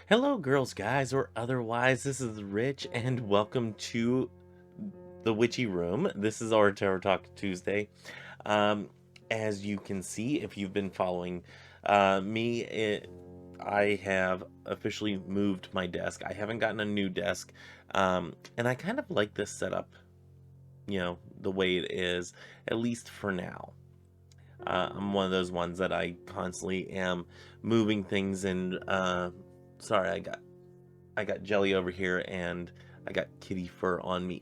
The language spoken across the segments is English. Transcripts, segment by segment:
Hello, girls, guys, or otherwise. This is Rich, and welcome to the Witchy Room. This is our Tarot Talk Tuesday. Um, as you can see, if you've been following I have officially moved my desk. I haven't gotten a new desk, and I kind of like this setup, the way it is, at least for now. I'm one of those ones that I constantly am moving things and sorry, I got jelly over here and I got kitty fur on me.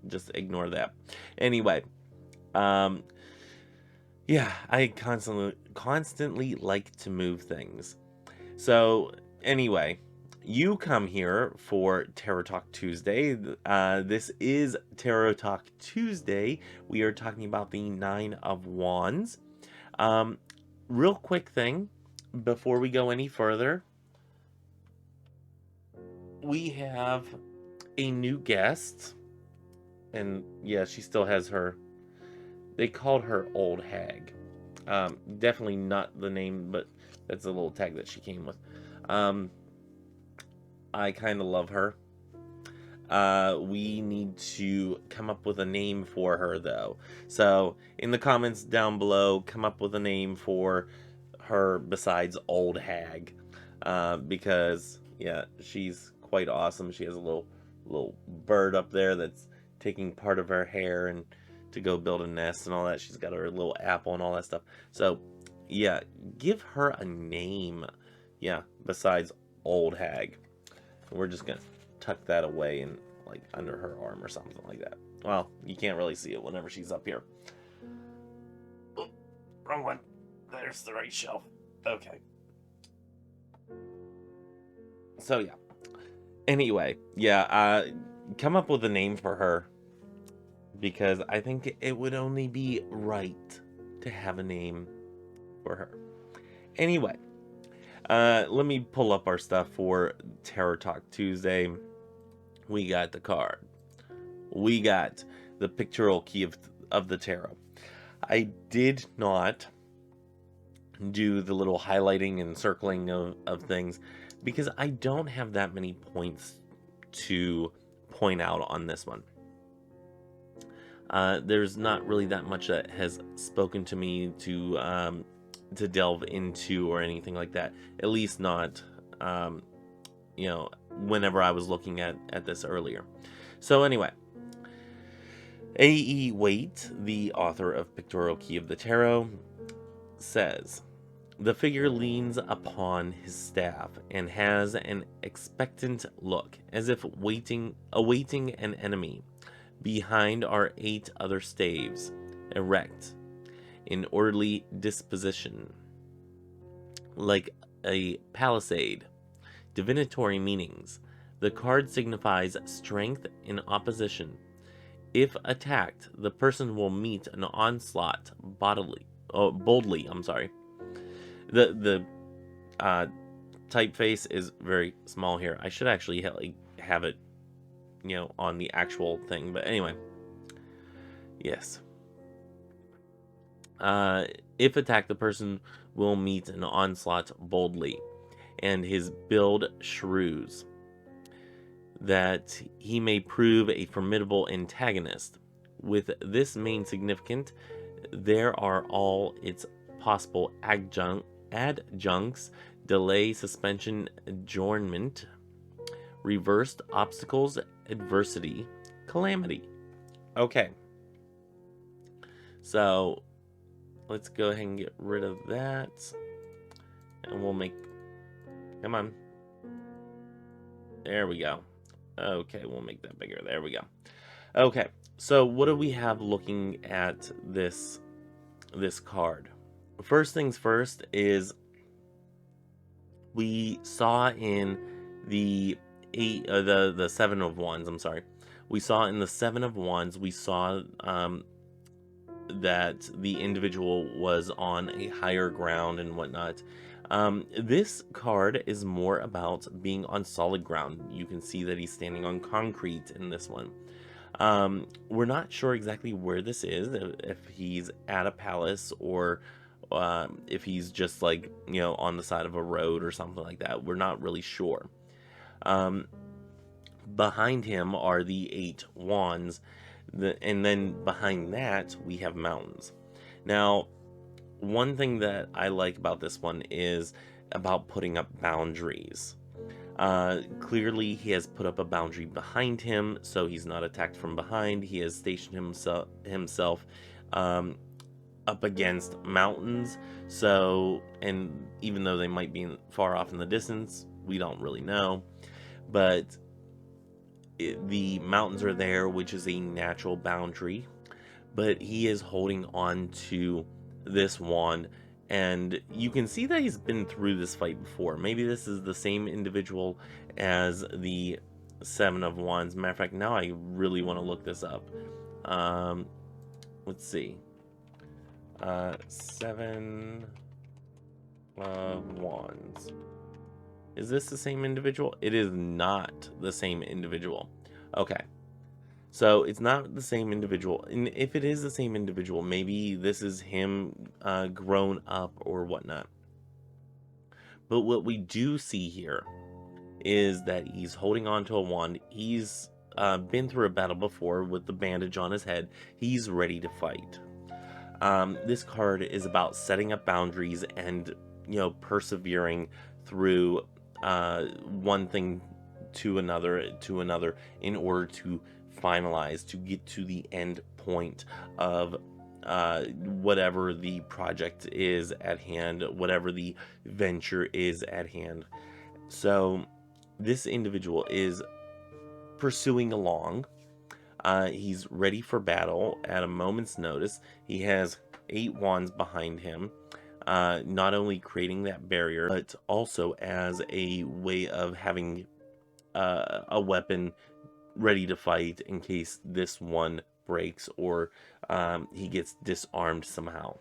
Just ignore that. Anyway, um, yeah, I constantly like to move things. So anyway, you come here for Tarot Talk Tuesday. This is Tarot Talk Tuesday. We are talking about the Nine of Wands. Um, Real quick thing before we go any further, we have a new guest, and yeah, she still has her. They called her Old Hag. Definitely not the name, but that's a little tag that she came with. Um, I kind of love her. We need to come up with a name for her, though. So, in the comments down below, come up with a name for her besides Old Hag. Because, yeah, she's quite awesome. She has a little bird up there that's taking part of her hair and to go build a nest and all that. She's got her little apple and all that stuff. So, yeah, give her a name. Yeah, besides Old Hag. We're just gonna tuck that away and like under her arm or something like that. Well, you can't really see it whenever she's up here. Oh, wrong one. There's the right shelf. Okay. So yeah. Anyway, yeah, come up with a name for her because I think it would only be right to have a name for her. Anyway, let me pull up our stuff for Tarot Talk Tuesday. We got the card. We got the pictorial key of the tarot. I did not do the little highlighting and circling of things because I don't have that many points to point out on this one. There's not really that much that has spoken to me to delve into or anything like that. At least not, whenever I was looking at this earlier. So anyway, A.E. Waite, the author of Pictorial Key of the Tarot, says, the figure leans upon his staff and has an expectant look, as if awaiting an enemy. Behind are 8 other staves, erect, in orderly disposition, like a palisade. Divinatory meanings. The card signifies strength in opposition. If attacked, the person will meet an onslaught boldly. I'm sorry. The typeface is very small here. I should actually have it, on the actual thing. But anyway, yes. If attacked, the person will meet an onslaught boldly, and his build shrews, that he may prove a formidable antagonist. With this main significant, there are all its possible adjuncts, delay, suspension, adjournment, reversed obstacles, adversity, calamity. Okay. So, let's go ahead and get rid of that. And we'll make... Come on. There we go. Okay, we'll make that bigger. There we go. Okay, so what do we have looking at this card? First things first is we saw in the 7 of Wands, I'm sorry. We saw in the 7 of Wands, we saw that the individual was on a higher ground and whatnot. This card is more about being on solid ground. You can see that he's standing on concrete in this one. We're not sure exactly where this is, if he's at a palace or if he's just like, on the side of a road or something like that. We're not really sure. Behind him are the 8 wands, and then behind that we have mountains. Now, one thing that I like about this one is about putting up boundaries. Clearly, he has put up a boundary behind him, so he's not attacked from behind. He has stationed himself up against mountains. So, and even though they might be far off in the distance, we don't really know. But the mountains are there, which is a natural boundary. But he is holding on to this wand, and you can see that he's been through this fight before. Maybe this is the same individual as the 7 of Wands. Matter of fact, now I really want to look this up. Let's see. 7 of Wands. Is this the same individual? It is not the same individual. Okay. So it's not the same individual. And if it is the same individual, maybe this is him grown up or whatnot. But what we do see here is that he's holding on to a wand. He's been through a battle before with the bandage on his head. He's ready to fight. This card is about setting up boundaries and, persevering through one thing to another in order to finalize, to get to the end point of whatever the project is at hand, whatever the venture is at hand. So this individual is pursuing along. He's ready for battle at a moment's notice. He has 8 wands behind him, not only creating that barrier, but also as a way of having a weapon ready to fight in case this one breaks or he gets disarmed somehow.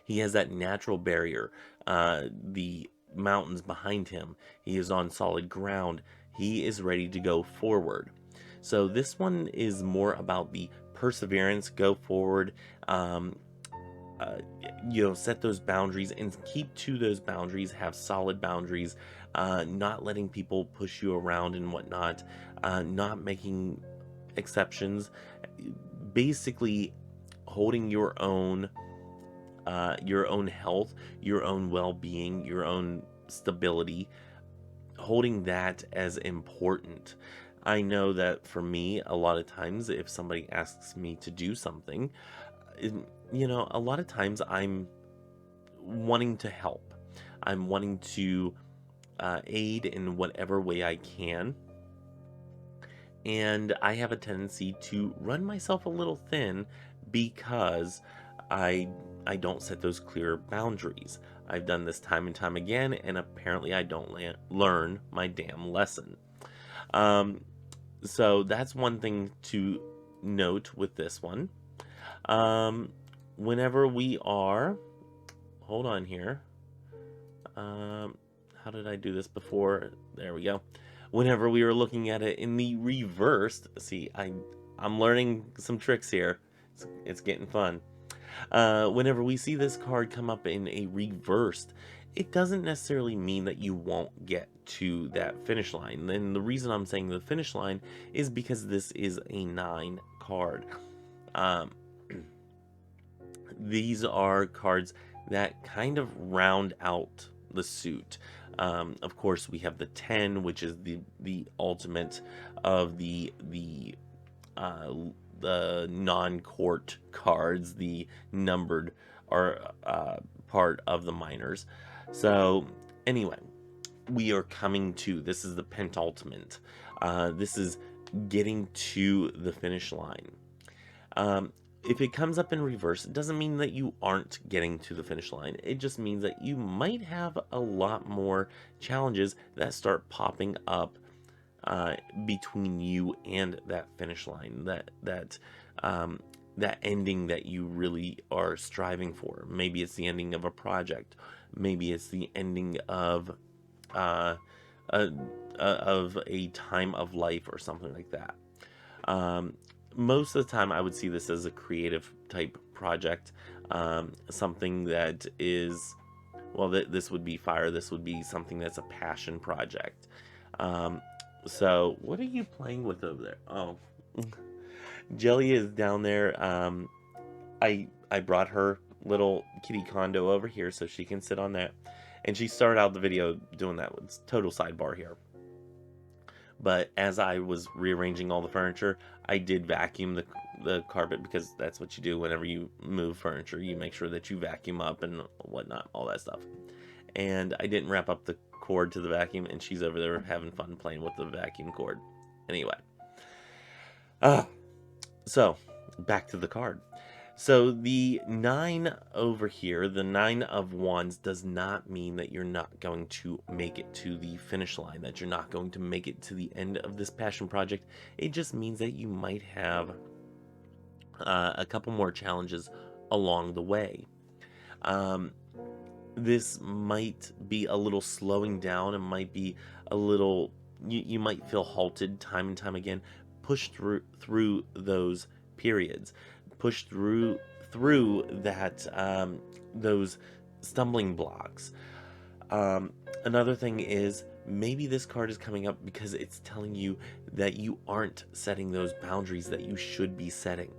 He has that natural barrier, the mountains behind him. He is on solid ground. He is ready to go forward. So this one is more about the perseverance, go forward, set those boundaries and keep to those boundaries, have solid boundaries, not letting people push you around and whatnot, not making exceptions, basically holding your own health, your own well-being, your own stability, holding that as important. I know that for me, a lot of times if somebody asks me to do something, a lot of times I'm wanting to help. I'm wanting to aid in whatever way I can. And I have a tendency to run myself a little thin because I don't set those clear boundaries. I've done this time and time again, and apparently I don't learn my damn lesson. So that's one thing to note with this one. Whenever we are, hold on here. How did I do this before? There we go. Whenever we were looking at it in the reversed, see, I'm learning some tricks here. It's getting fun. Whenever we see this card come up in a reversed, it doesn't necessarily mean that you won't get to that finish line. And the reason I'm saying the finish line is because this is a 9 card. These are cards that kind of round out the suit. Of course, we have the 10, which is the ultimate of the non-court cards, the numbered are part of the minors. So anyway, we are coming to, this is the penultimate. This is getting to the finish line. If it comes up in reverse, it doesn't mean that you aren't getting to the finish line. It just means that you might have a lot more challenges that start popping up between you and that finish line, that ending that you really are striving for. Maybe it's the ending of a project. Maybe it's the ending of a time of life or something like that. Most of the time I would see this as a creative type project. something that is, well, this would be fire. This would be something that's a passion project. So what are you playing with over there? Oh, Jelly is down there. I brought her little kitty condo over here so she can sit on that. And she started out the video doing that. It's total sidebar here. But as I was rearranging all the furniture, I did vacuum the carpet, because that's what you do whenever you move furniture. You make sure that you vacuum up and whatnot, all that stuff. And I didn't wrap up the cord to the vacuum, and she's over there having fun playing with the vacuum cord. Anyway. So, back to the card. So the 9 over here, the 9 of Wands, does not mean that you're not going to make it to the finish line, that you're not going to make it to the end of this passion project. It just means that you might have a couple more challenges along the way. This might be a little slowing down, and might be a little, you might feel halted time and time again. Push through those periods. Push through that, those stumbling blocks. Another thing is, maybe this card is coming up because it's telling you that you aren't setting those boundaries that you should be setting.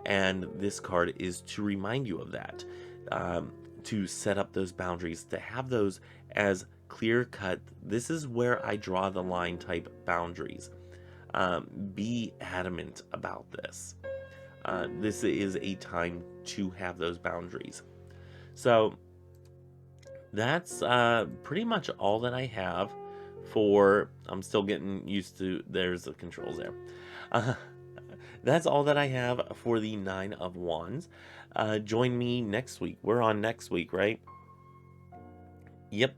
And this card is to remind you of that, to set up those boundaries, to have those as clear cut. This is where I draw the line type boundaries. Be adamant about this. This is a time to have those boundaries. So that's pretty much all that I have for, I'm still getting used to, there's the controls there. That's all that I have for the 9 of Wands. Join me next week. We're on next week, right? Yep.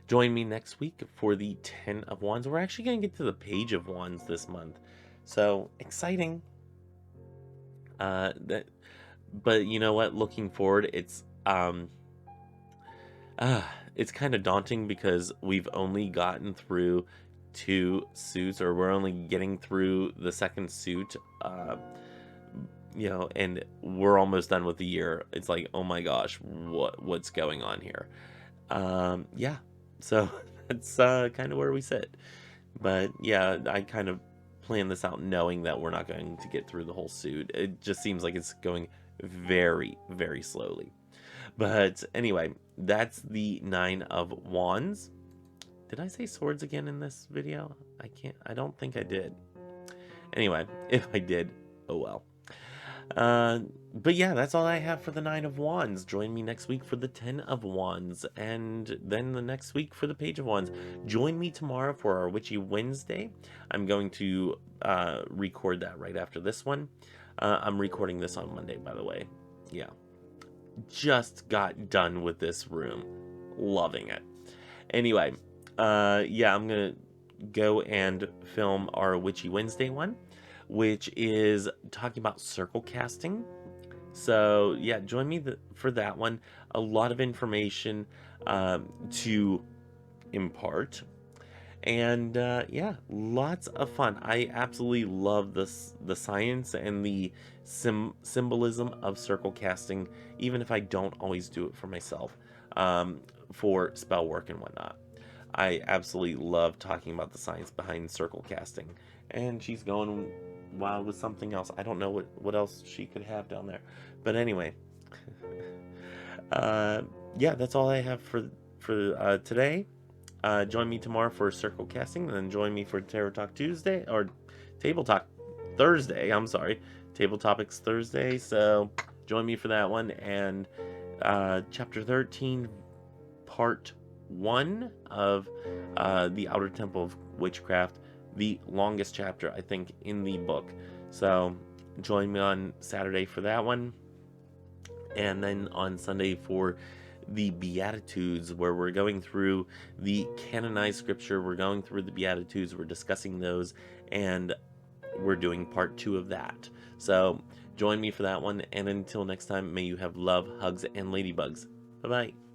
Join me next week for the 10 of Wands. We're actually going to get to the Page of Wands this month. So, exciting. But you know what? Looking forward, it's kind of daunting, because we've only gotten through 2 suits, or we're only getting through the second suit, and we're almost done with the year. It's like, oh my gosh, what's going on here? Yeah, so that's kind of where we sit. But yeah, I kind of plan this out knowing that we're not going to get through the whole suit. It just seems like it's going very, very slowly. But anyway, that's the 9 of Wands. Did I say swords again in this video? I don't think I did. Anyway, if I did, oh well. But yeah, that's all I have for the 9 of Wands. Join me next week for the 10 of Wands, and then the next week for the Page of Wands. Join me tomorrow for our Witchy Wednesday. I'm going to record that right after this one. I'm recording this on Monday, by the way. Yeah. Just got done with this room. Loving it. Anyway, yeah, I'm going to go and film our Witchy Wednesday one, which is talking about circle casting. So yeah, join me for that one. A lot of information to impart, and yeah, lots of fun. I absolutely love the science and the symbolism of circle casting, even if I don't always do it for myself, for spell work and whatnot. I absolutely love talking about the science behind circle casting. And she's going wild with something else. I don't know what else she could have down there. But anyway, yeah, that's all I have for today. Join me tomorrow for circle casting, and then join me for Tarot Talk Tuesday, or Table Talk Thursday. I'm sorry, Table Topics Thursday. So join me for that one, and Chapter 13, Part 1 of the Outer Temple of Witchcraft, the longest chapter, I think, in the book. So join me on Saturday for that one, and then on Sunday for the Beatitudes, where we're going through the canonized scripture. We're going through the Beatitudes, we're discussing those, and we're doing part 2 of that. So join me for that one, and until next time, may you have love, hugs, and ladybugs. Bye-bye.